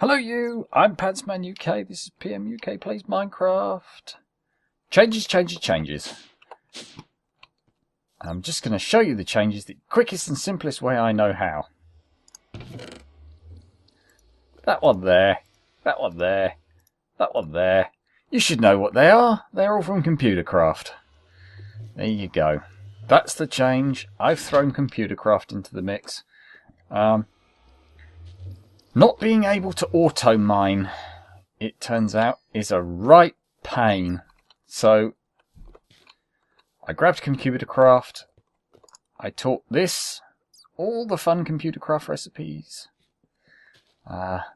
Hello you, I'm Pantsman UK, this is PMUK Plays Minecraft. Changes. I'm just going to show you the changes the quickest and simplest way I know how. That one there, that one there, that one there. You should know what they are. They're all from ComputerCraft. There you go. That's the change. I've thrown ComputerCraft into the mix. Not being able to auto mine, it turns out, is a right pain. So I grabbed ComputerCraft. I taught this, all the fun ComputerCraft recipes.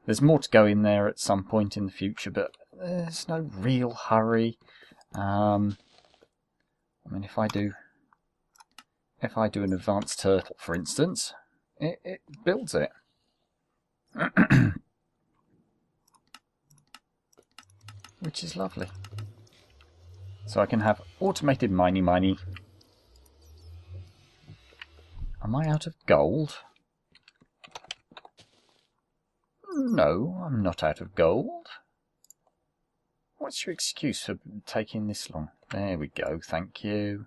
There's more to go in there at some point in the future, but there's no real hurry. I mean, if I do an advanced turtle, for instance, it builds it. Which is lovely. So I can have automated miney. Am I out of gold? No, I'm not out of gold. What's your excuse for taking this long? There we go, thank you.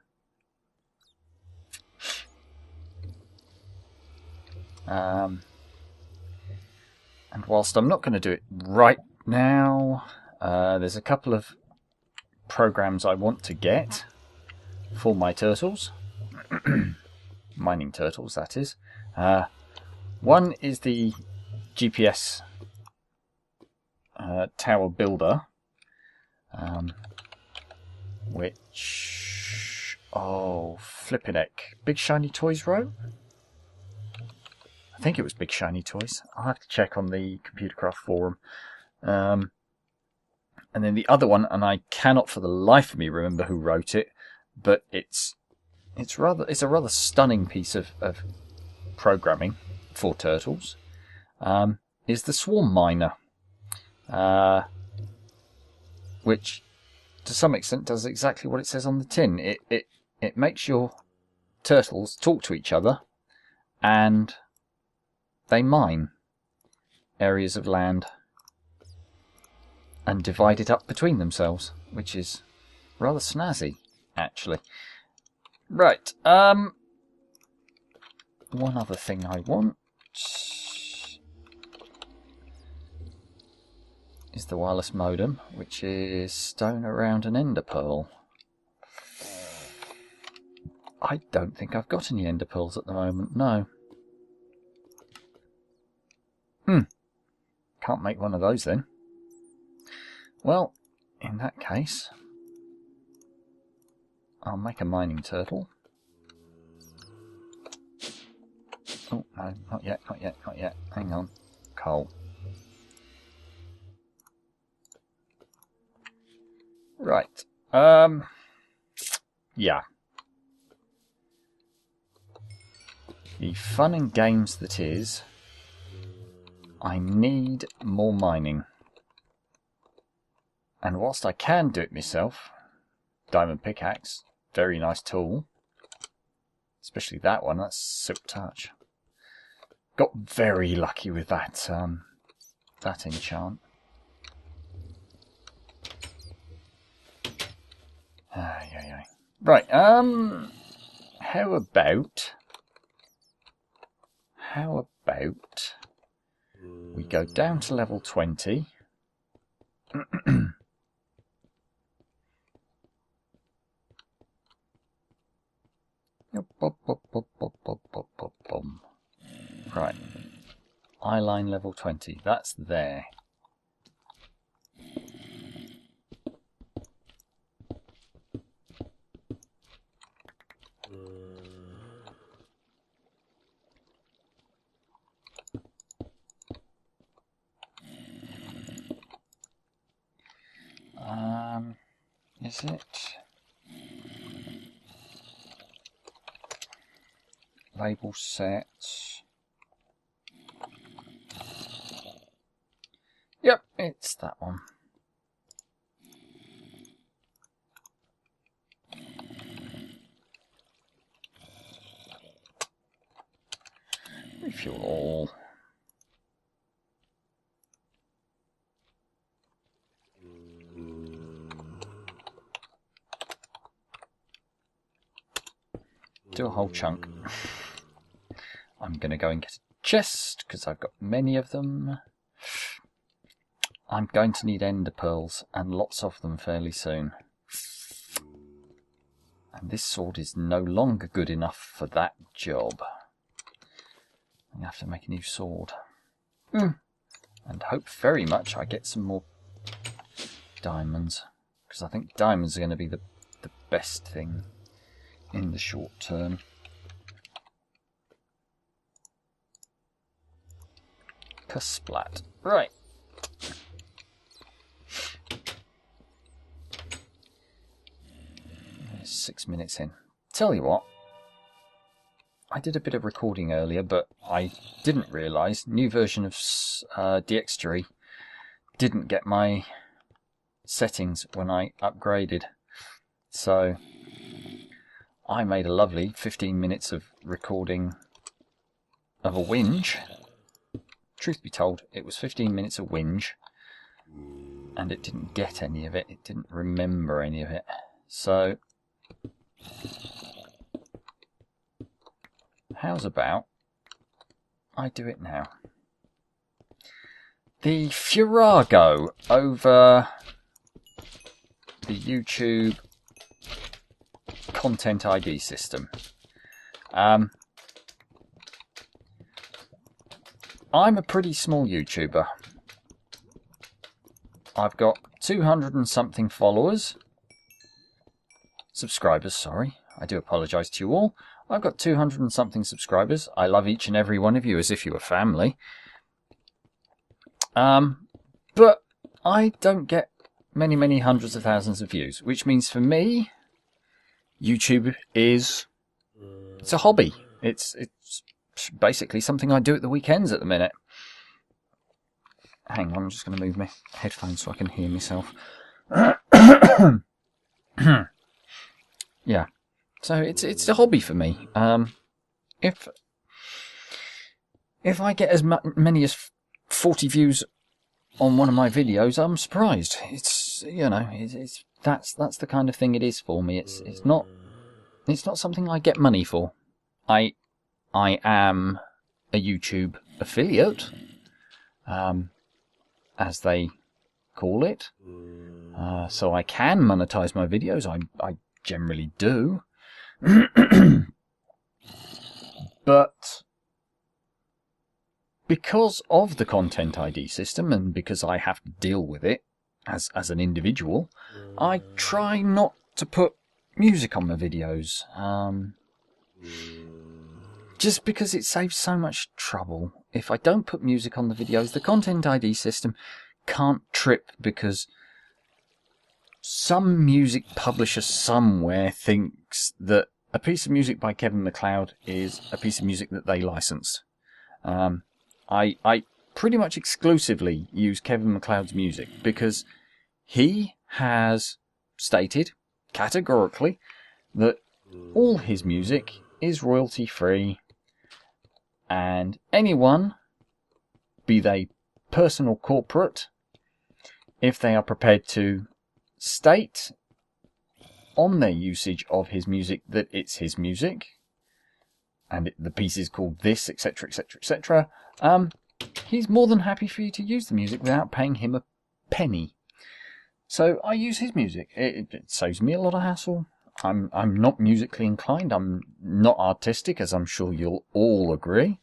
And whilst I'm not going to do it right now, there's a couple of programs I want to get for my turtles. Mining turtles, that is. One is the GPS tower builder, which... oh, flippin' heck. Big Shiny Toys wrote? I think it was Big Shiny Toys. I'll have to check on the ComputerCraft forum. And then the other one, and I cannot for the life of me remember who wrote it, but it's a rather stunning piece of programming for turtles. Is the Swarm Miner, which to some extent does exactly what it says on the tin. It makes your turtles talk to each other, and they mine areas of land and divide it up between themselves, which is rather snazzy, actually. Right, one other thing I want is the wireless modem, which is stone around an ender pearl. I don't think I've got any ender pearls at the moment, no. Can't make one of those then. Well, in that case, I'll make a mining turtle. Oh, no, not yet. Hang on. Coal. Right. Yeah. The fun and games that is, I need more mining. And whilst I can do it myself, diamond pickaxe, very nice tool. Especially that one, that's Silk Touch. Got very lucky with that that enchant. Right, how about we go down to level 20. Right, eyeline level 20, that's there. Is it? Label set. Yep, it's that one. Refuel all. do a whole chunk. I'm going to go and get a chest, because I've got many of them. I'm going to need ender pearls, and lots of them fairly soon. And this sword is no longer good enough for that job. I'm going to have to make a new sword. And hope very much I get some more diamonds. Because I think diamonds are going to be the best thing in the short term. Splat. Right. 6 minutes in. Tell you what, I did a bit of recording earlier, but I didn't realise new version of DX3 didn't get my settings when I upgraded. So I made a lovely 15 minutes of recording of a whinge. Truth be told, it was 15 minutes of whinge, and it didn't get any of it. It didn't remember any of it. So how's about I do it now? The furore over the YouTube content ID system. I'm a pretty small YouTuber. I've got 200 and something followers. Subscribers, sorry. I do apologise to you all. I've got 200 and something subscribers. I love each and every one of you as if you were family. But I don't get many hundreds of thousands of views, which means for me, YouTube it's a hobby. It's basically something I do at the weekends at the minute. Hang on, I'm just going to move my headphones so I can hear myself. Yeah, so it's a hobby for me. If I get as many as 40 views on one of my videos, I'm surprised. It's, you know, that's the kind of thing it is for me. It's not something I get money for. I am a YouTube affiliate, as they call it. So I can monetize my videos. I generally do. But because of the content ID system, and because I have to deal with it as an individual, I try not to put music on my videos. Just because it saves so much trouble. If I don't put music on the videos, the content ID system can't trip because some music publisher somewhere thinks that a piece of music by Kevin MacLeod is a piece of music that they license. I pretty much exclusively use Kevin MacLeod's music because he has stated categorically that all his music is royalty free, and anyone, be they person or corporate, if they are prepared to state on their usage of his music that it's his music, and the piece is called this, etc, etc, etc, he's more than happy for you to use the music without paying him a penny. So I use his music. It saves me a lot of hassle. I'm not musically inclined. I'm not artistic, as I'm sure you'll all agree.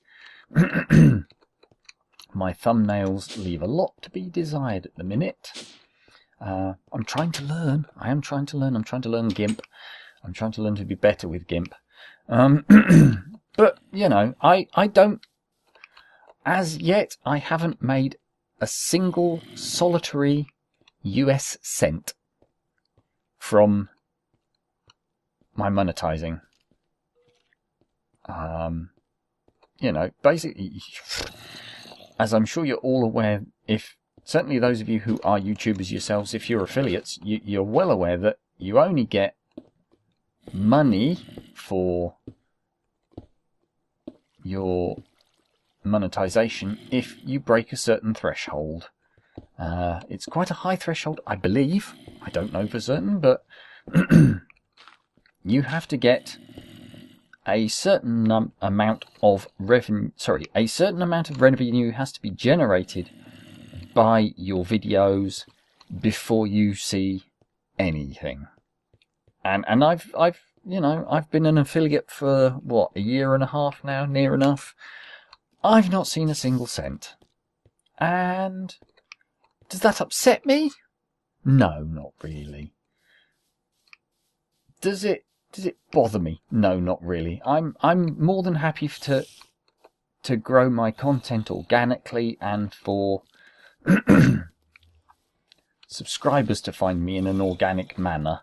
My thumbnails leave a lot to be desired at the minute. I'm trying to learn. I am trying to learn. I'm trying to learn GIMP. I'm trying to learn to be better with GIMP. But, you know, I don't... As yet, I haven't made a single solitary US cent from my monetizing. You know, basically, as I'm sure you're all aware, certainly those of you who are YouTubers yourselves, if you're affiliates, you're well aware that you only get money for your monetization if you break a certain threshold. It's quite a high threshold, I believe. I don't know for certain, but you have to get a certain amount of revenue. Sorry, a certain amount of revenue has to be generated by your videos before you see anything. And I've been an affiliate for what, a year and a half now, near enough. I've not seen a single cent. And does that upset me? No, not really. Does it bother me? No, not really. I'm more than happy to grow my content organically and for subscribers to find me in an organic manner.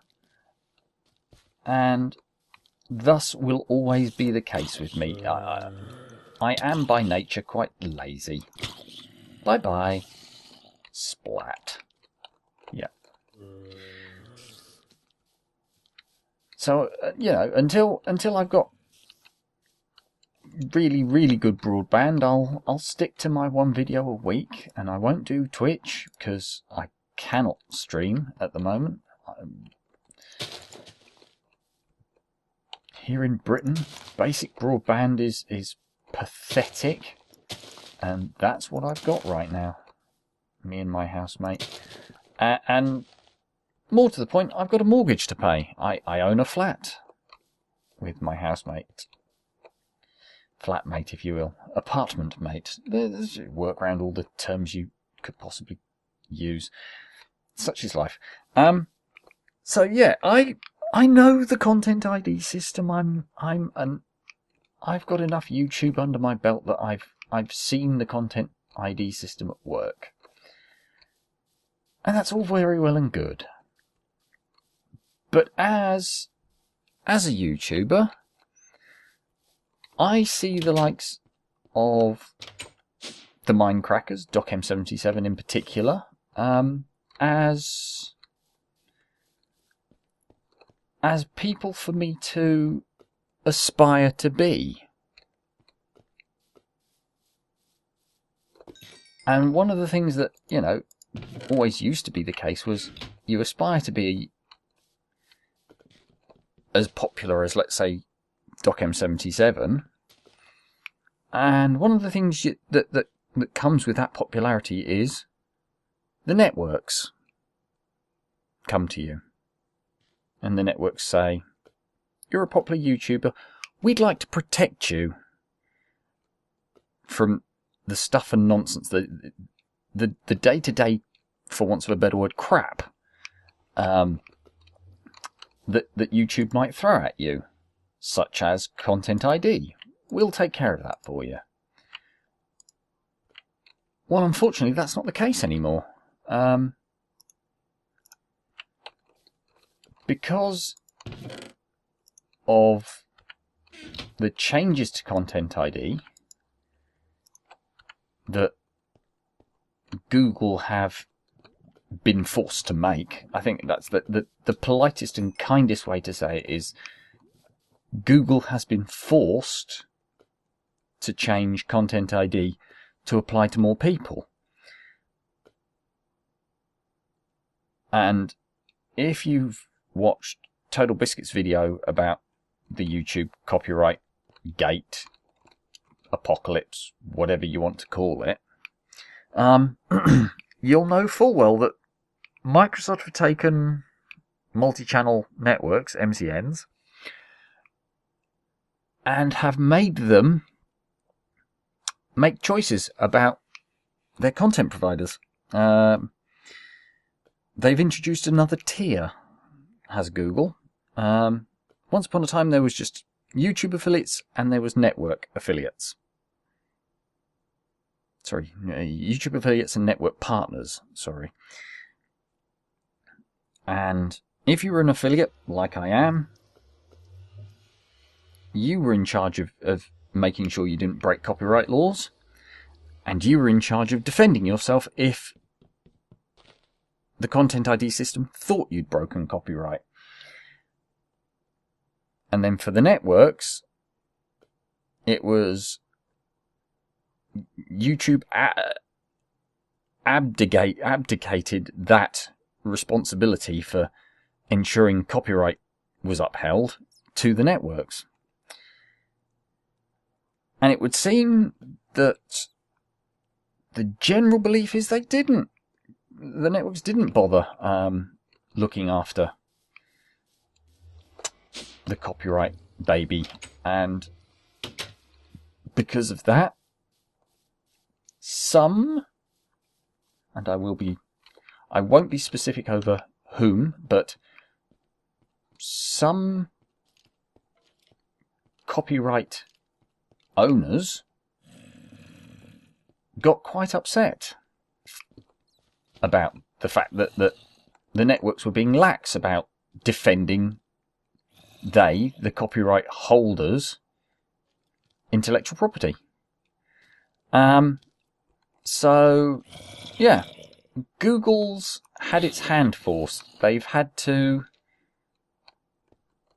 And thus will always be the case with me. I am by nature quite lazy. Bye-bye. Splat. Yeah. So, until I've got really, really good broadband, I'll stick to my one video a week, and I won't do Twitch, because I cannot stream at the moment. Here in Britain, basic broadband is pathetic, and that's what I've got right now. Me and my housemate. And more to the point, I've got a mortgage to pay. I own a flat with my housemate. Flatmate, if you will. Apartment mate. Work around all the terms you could possibly use. Such is life. So yeah, I know the content ID system. I've got enough YouTube under my belt that I've seen the content ID system at work. And that's all very well and good. But as a YouTuber, I see the likes of the Minecrackers, DocM77 in particular, as people for me to aspire to be. And one of the things that, always used to be the case was you aspire to be as popular as, let's say, DocM77. And one of the things that comes with that popularity is the networks come to you. And the networks say, you're a popular YouTuber, we'd like to protect you from the stuff and nonsense, the day-to-day, for want of a better word, crap that YouTube might throw at you, such as Content ID. We'll take care of that for you. Well, unfortunately, that's not the case anymore. Because of the changes to Content ID that Google have been forced to make. I think that's the politest and kindest way to say it is Google has been forced to change Content ID to apply to more people. And if you've watched Total Biscuit's video about the YouTube copyright gate, apocalypse, whatever you want to call it, you'll know full well that Microsoft have taken multi-channel networks, MCNs, and have made them make choices about their content providers. They've introduced another tier, has Google. Once upon a time there was just YouTube affiliates and there was network affiliates. Sorry, YouTube affiliates and network partners, sorry. And if you were an affiliate, like I am, you were in charge of making sure you didn't break copyright laws, and you were in charge of defending yourself if the Content ID system thought you'd broken copyright. And then for the networks, it was YouTube abdicated that responsibility for ensuring copyright was upheld to the networks. And it would seem that the general belief is they didn't. The networks didn't bother looking after the copyright baby. And because of that, some, and I won't be specific over whom, but some copyright owners got quite upset about the fact that the networks were being lax about defending the copyright holders' intellectual property. So, yeah, Google's had its hand forced. They've had to,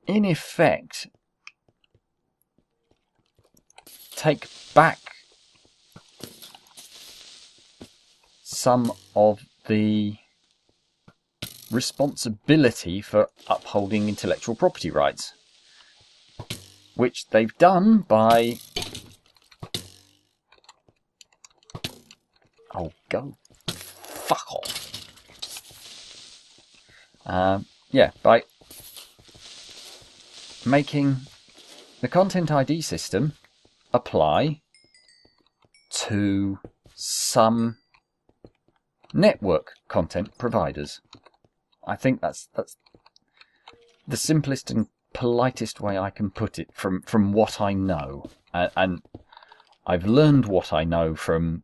in effect, take back some of the responsibility for upholding intellectual property rights, which they've done by... Oh, go fuck off. Yeah, by making the Content ID system apply to some network content providers. I think that's the simplest and politest way I can put it from what I know. And I've learned what I know from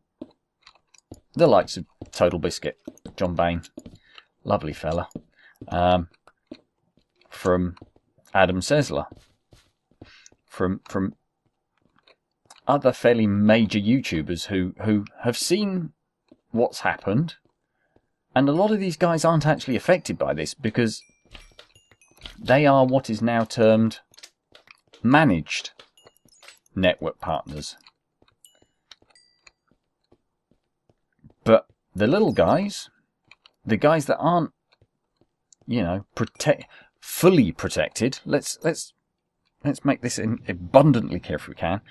the likes of Total Biscuit, John Bain, lovely fella, from Adam Sessler, from other fairly major YouTubers who have seen what's happened. And a lot of these guys aren't actually affected by this because they are what is now termed managed network partners. But the little guys, the guys that aren't, fully protected, let's make this abundantly clear if we can.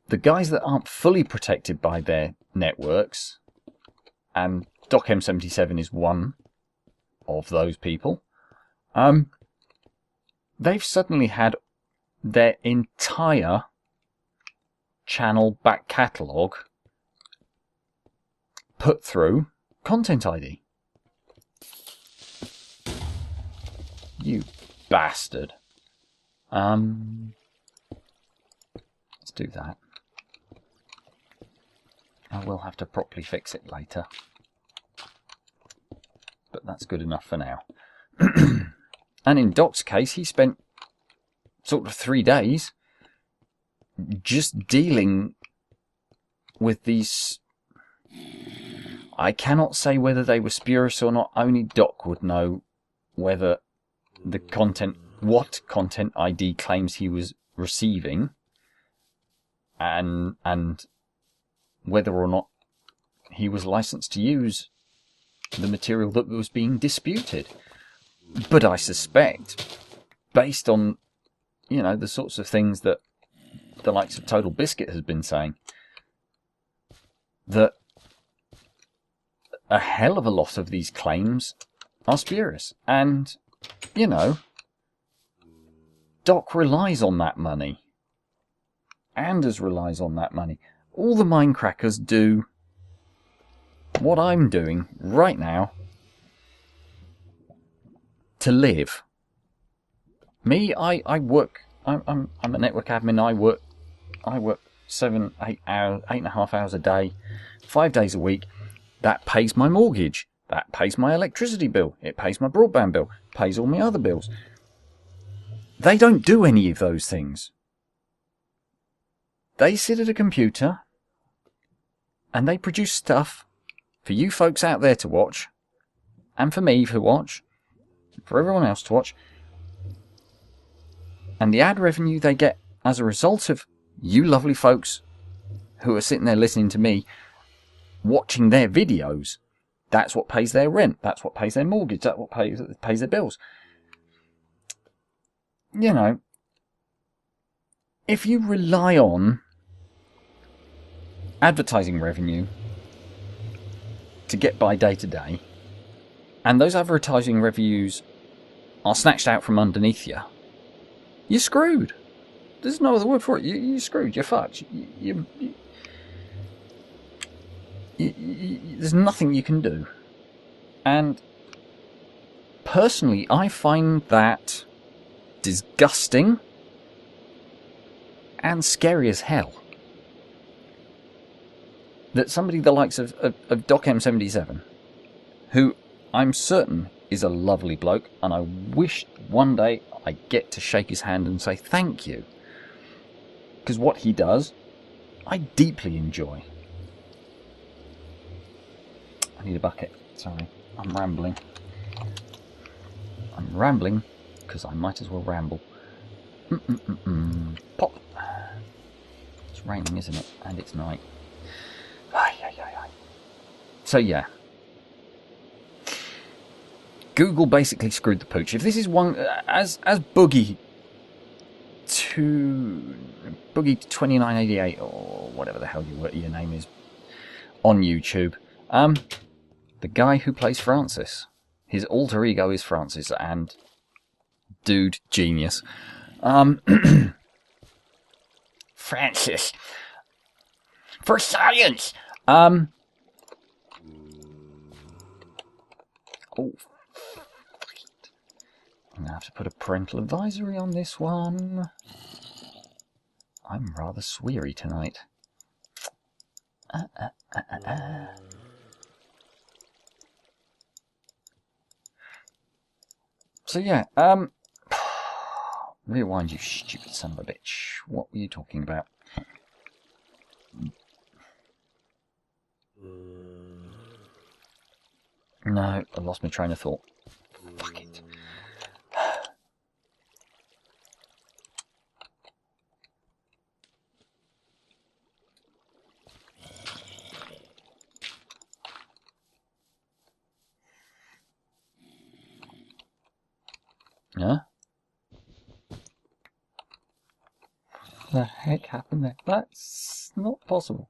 The guys that aren't fully protected by their networks, and DocM77 is one of those people, they've suddenly had their entire channel back catalogue put through Content ID. You bastard. Let's do that. I will have to properly fix it later. But that's good enough for now. And in Doc's case, he spent sort of 3 days just dealing with these... I cannot say whether they were spurious or not. Only Doc would know whether the content, what Content ID claims he was receiving, and whether or not he was licensed to use the material that was being disputed. But I suspect, based on, the sorts of things that the likes of Total Biscuit has been saying, that a hell of a lot of these claims are spurious. And, Doc relies on that money. Anders relies on that money. All the Minecrackers do what I'm doing right now to live. Me, I work. I'm a network admin. I work 7, 8 hours, 8.5 hours a day, 5 days a week. That pays my mortgage. That pays my electricity bill. It pays my broadband bill. Pays all my other bills. They don't do any of those things. They sit at a computer and they produce stuff for you folks out there to watch, and for me to watch, for everyone else to watch. And the ad revenue they get as a result of you lovely folks who are sitting there listening to me, watching their videos, that's what pays their rent, that's what pays their mortgage, that's what pays their bills. If you rely on advertising revenue to get by day to day, and those advertising revenues are snatched out from underneath you, you're screwed. There's no other word for it. You're screwed. You're fucked. There's nothing you can do. And personally, I find that disgusting and scary as hell. That somebody the likes of Doc M77, who I'm certain is a lovely bloke, and I wish one day I get to shake his hand and say thank you. Because what he does, I deeply enjoy. I need a bucket. Sorry, I'm rambling. I'm rambling because I might as well ramble. Pop. It's raining, isn't it? And it's night. So yeah. Google basically screwed the pooch. If this is one, as Boogie 2988 or whatever the hell your name is on YouTube, the guy who plays Francis, his alter ego is Francis, and dude, genius. Francis, for science. Oh. I'm going to have to put a parental advisory on this one. I'm rather sweary tonight. So yeah, rewind, you stupid son of a bitch. What were you talking about? No, I lost my train of thought. Fuck it. Huh? What the heck happened there? That's not possible.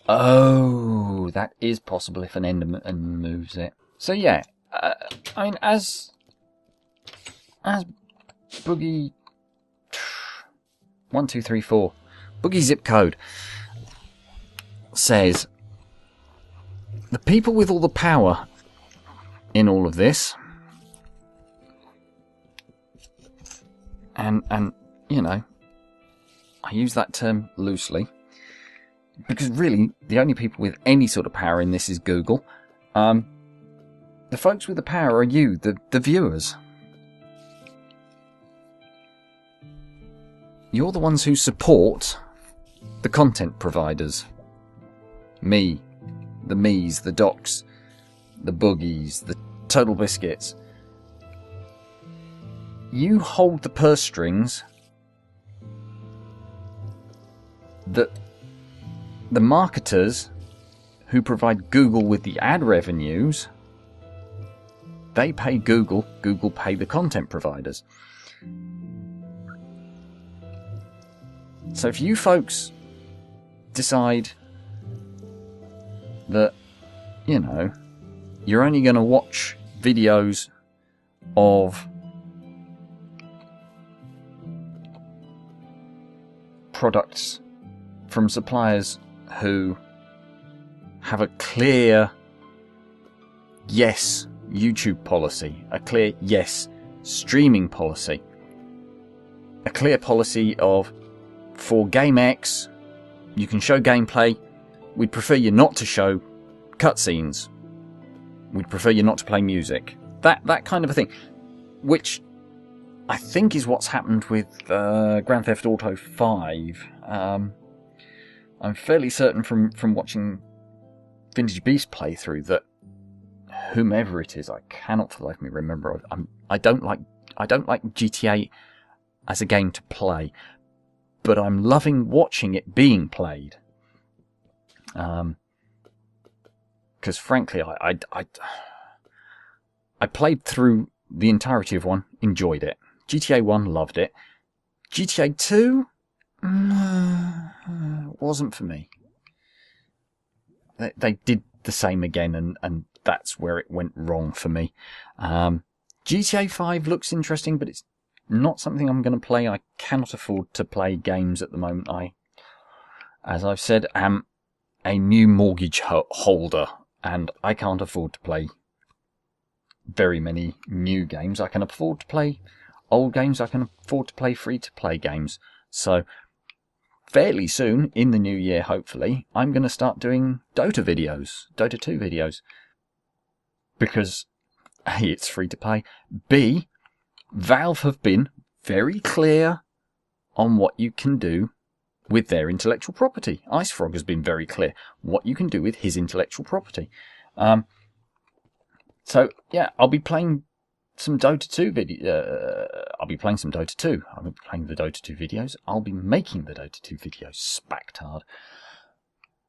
Oh, that is possible if an Enderman moves it. So yeah, I mean, as Boogie 1234, Boogie zip code says, the people with all the power in all of this, and you know, I use that term loosely, because really, the only people with any sort of power in this is Google. The folks with the power are you, the viewers. You're the ones who support the content providers. Me, the me's, the docs, the boogies, the total biscuits. You hold the purse strings that the marketers who provide Google with the ad revenues, they pay Google, Google pay the content providers. So if you folks decide that, you know, you're only going to watch videos of products from suppliers who have a clear yes YouTube policy, a clear yes streaming policy, a clear policy of, for game X you can show gameplay, we'd prefer you not to show cutscenes, we'd prefer you not to play music, that kind of a thing, which I think is what's happened with Grand Theft Auto 5. I'm fairly certain from watching Vintage Beast playthrough that whomever it is, I cannot for the life of me remember. I don't like GTA as a game to play, but I'm loving watching it being played. Because frankly, I played through the entirety of one, enjoyed it. GTA 1, loved it. GTA 2, wasn't for me. They did the same again, and that's where it went wrong for me. GTA 5 looks interesting, but it's not something I'm going to play. I cannot afford to play games at the moment. I, as I've said, am a new mortgage holder, and I can't afford to play very many new games. I can afford to play old games. I can afford to play free-to-play games. So fairly soon, in the new year, hopefully, I'm going to start doing Dota videos, Dota 2 videos. Because A, it's free to play. B, Valve have been very clear on what you can do with their intellectual property. IceFrog has been very clear what you can do with his intellectual property. So, yeah, I'll be playing some Dota 2 I'll be playing some Dota 2. I'll be playing the Dota 2 videos. I'll be making the Dota 2 videos. Spactard.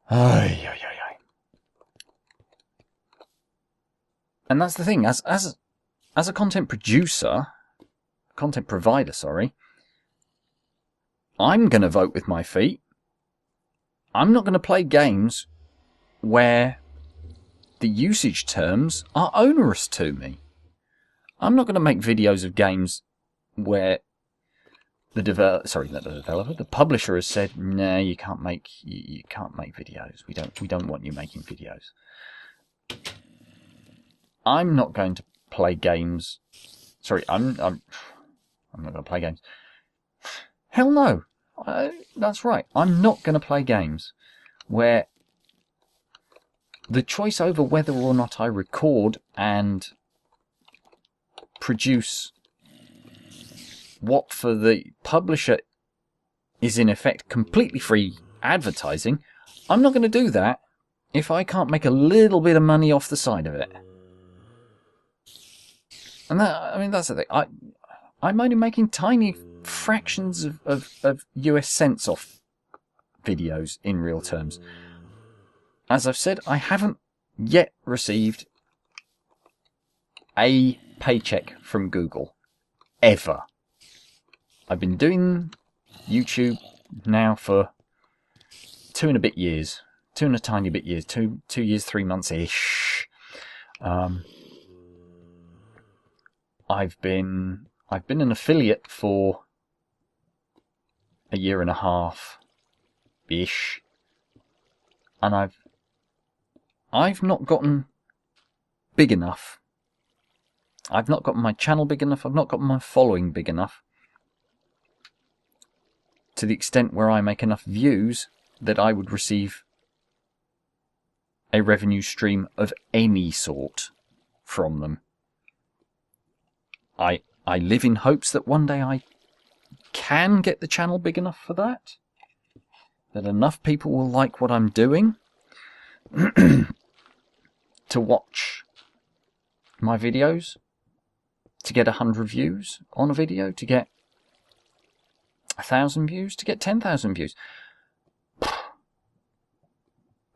Ay. And that's the thing. As a content producer, content provider, sorry, I'm going to vote with my feet. I'm not going to play games where the usage terms are onerous to me. I'm not going to make videos of games where the publisher has said, "No, you can't make videos. We don't want you making videos." I'm not going to play games. Sorry, I'm not going to play games. Hell no. That's right. I'm not going to play games where the choice over whether or not I record and produce what for the publisher is in effect completely free advertising. I'm not going to do that if I can't make a little bit of money off the side of it. And that's the thing. I'm only making tiny fractions of US cents off videos in real terms. As I've said, I haven't yet received a paycheck from Google. Ever. I've been doing YouTube now for 2 and a bit years. 2 and a tiny bit years. 2 years, 3 months-ish. I've been an affiliate for a year and a half-ish. And I've not gotten big enough. I've not gotten my channel big enough. I've not gotten my following big enough to the extent where I make enough views that I would receive a revenue stream of any sort from them. I live in hopes that one day I can get the channel big enough for that. That enough people will like what I'm doing to watch my videos, to get 100 views on a video, to get 1,000 views, to get 10,000 views.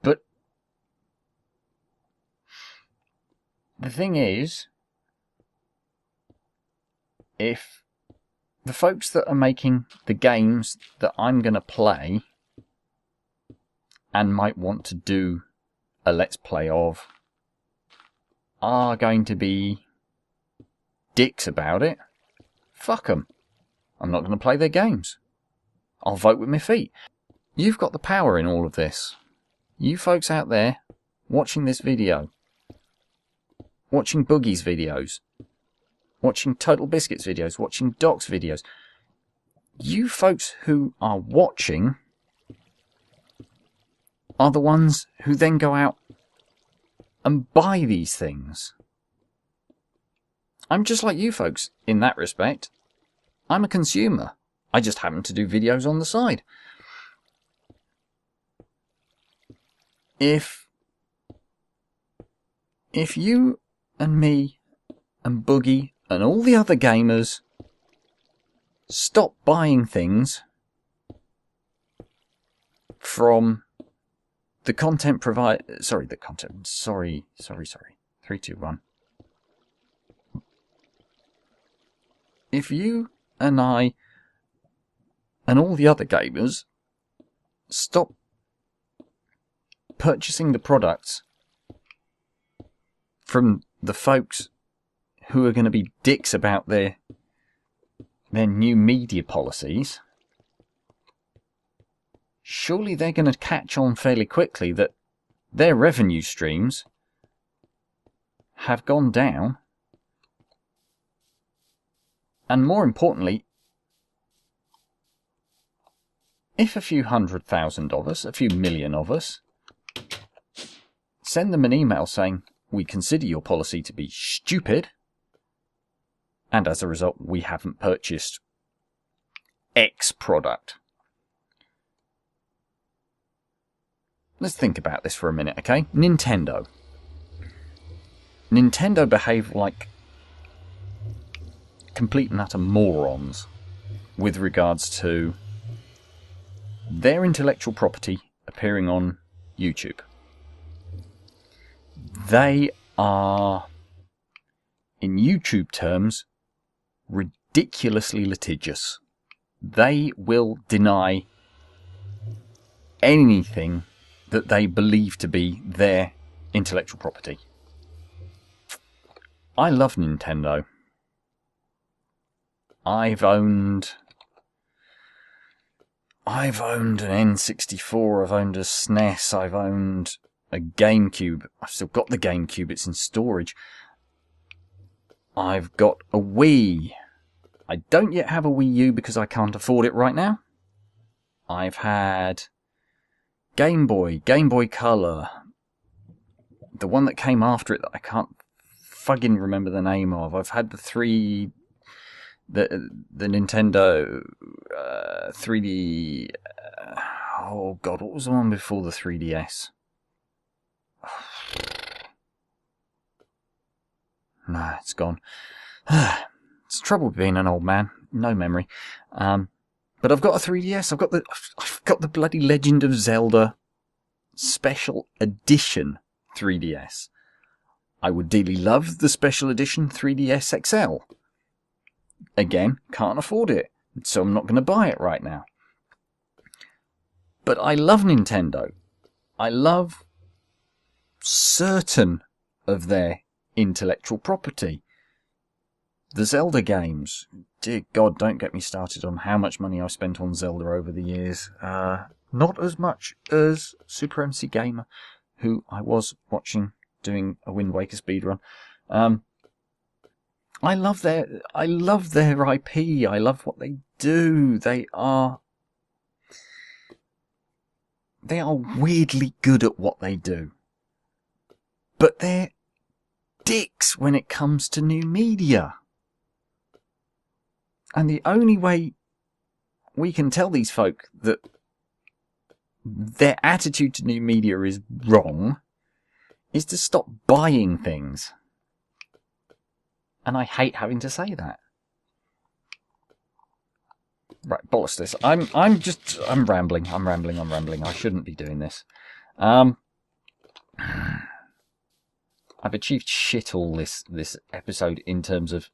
But the thing is, if the folks that are making the games that I'm going to play and might want to do a Let's Play of are going to be dicks about it, fuck them. I'm not going to play their games. I'll vote with my feet. You've got the power in all of this. You folks out there watching this video, watching Boogie's videos, watching Total Biscuits videos, watching Doc's videos. You folks who are watching are the ones who then go out and buy these things. I'm just like you folks in that respect. I'm a consumer. I just happen to do videos on the side. If you and me and Boogie and all the other gamers stop buying things from the content provider... Sorry. 3, 2, 1. If you and I and all the other gamers stop purchasing the products from the folks who are going to be dicks about their new media policies, surely they're going to catch on fairly quickly that their revenue streams have gone down. And more importantly, if a few 100,000 of us, a few million of us, send them an email saying, we consider your policy to be stupid, and as a result we haven't purchased X product. Let's think about this for a minute, okay? Nintendo behave like complete and utter morons with regards to their intellectual property appearing on YouTube. They are, in YouTube terms, ridiculously litigious. They will deny anything that they believe to be their intellectual property. I love Nintendo. I've owned an N64, I've owned a SNES, I've owned a GameCube. I've still got the GameCube, it's in storage. I've got a Wii. I don't yet have a Wii U because I can't afford it right now. I've had Game Boy Color, the one that came after it that I can't fucking remember the name of. I've had the Nintendo 3D. Oh god, what was the one before the 3DS? No, it's gone. It's trouble being an old man. No memory. But I've got a 3DS. I've got the bloody Legend of Zelda Special Edition 3DS. I would dearly love the Special Edition 3DS XL. Again, can't afford it, so I'm not going to buy it right now. But I love Nintendo. I love certain of their intellectual property. The Zelda games. Dear God, don't get me started on how much money I've spent on Zelda over the years. Not as much as Super MC Gamer, who I was watching doing a Wind Waker speedrun. I love their IP. I love what they do. They are weirdly good at what they do. But they're dicks when it comes to new media. And the only way we can tell these folk that their attitude to new media is wrong is to stop buying things. And I hate having to say that. Right, bollocks this. I'm rambling. I shouldn't be doing this. I've achieved shit all this episode in terms of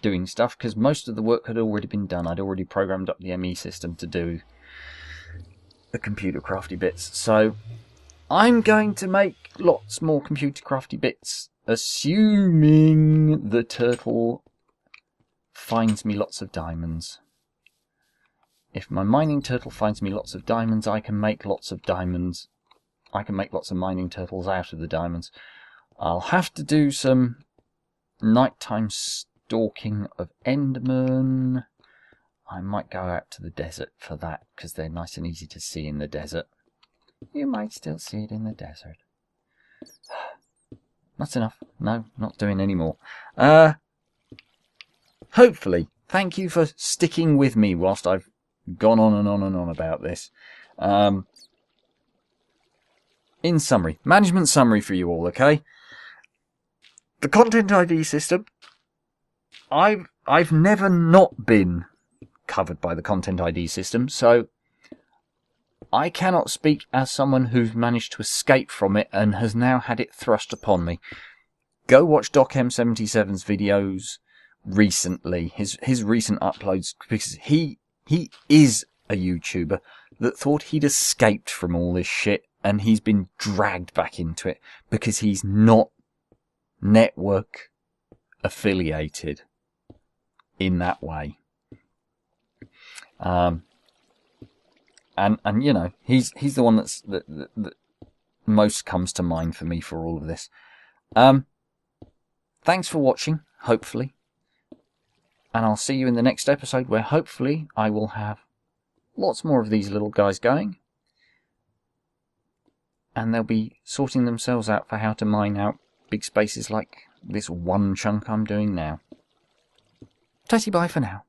doing stuff, because most of the work had already been done. I'd already programmed up the ME system to do the ComputerCrafty bits. So I'm going to make lots more ComputerCrafty bits, assuming the turtle finds me lots of diamonds. If my mining turtle finds me lots of diamonds, I can make lots of diamonds. I can make lots of mining turtles out of the diamonds. I'll have to do some nighttime stalking of Endermen. I might go out to the desert for that, because they're nice and easy to see in the desert. You might still see it in the desert. That's enough. No, not doing any more. Hopefully, thank you for sticking with me whilst I've gone on and on and on about this. In summary, management summary for you all, okay? The content ID system, I've never not been covered by the content ID system, so I cannot speak as someone who's managed to escape from it and has now had it thrust upon me. Go watch DocM77's videos recently, his recent uploads, because he He is a YouTuber that thought he'd escaped from all this shit, and he's been dragged back into it because he's not network affiliated in that way. And you know, he's the one that most comes to mind for me for all of this. Thanks for watching, hopefully. And I'll see you in the next episode, where hopefully I will have lots more of these little guys going. And they'll be sorting themselves out for how to mine out big spaces like this one chunk I'm doing now. Tatty bye for now.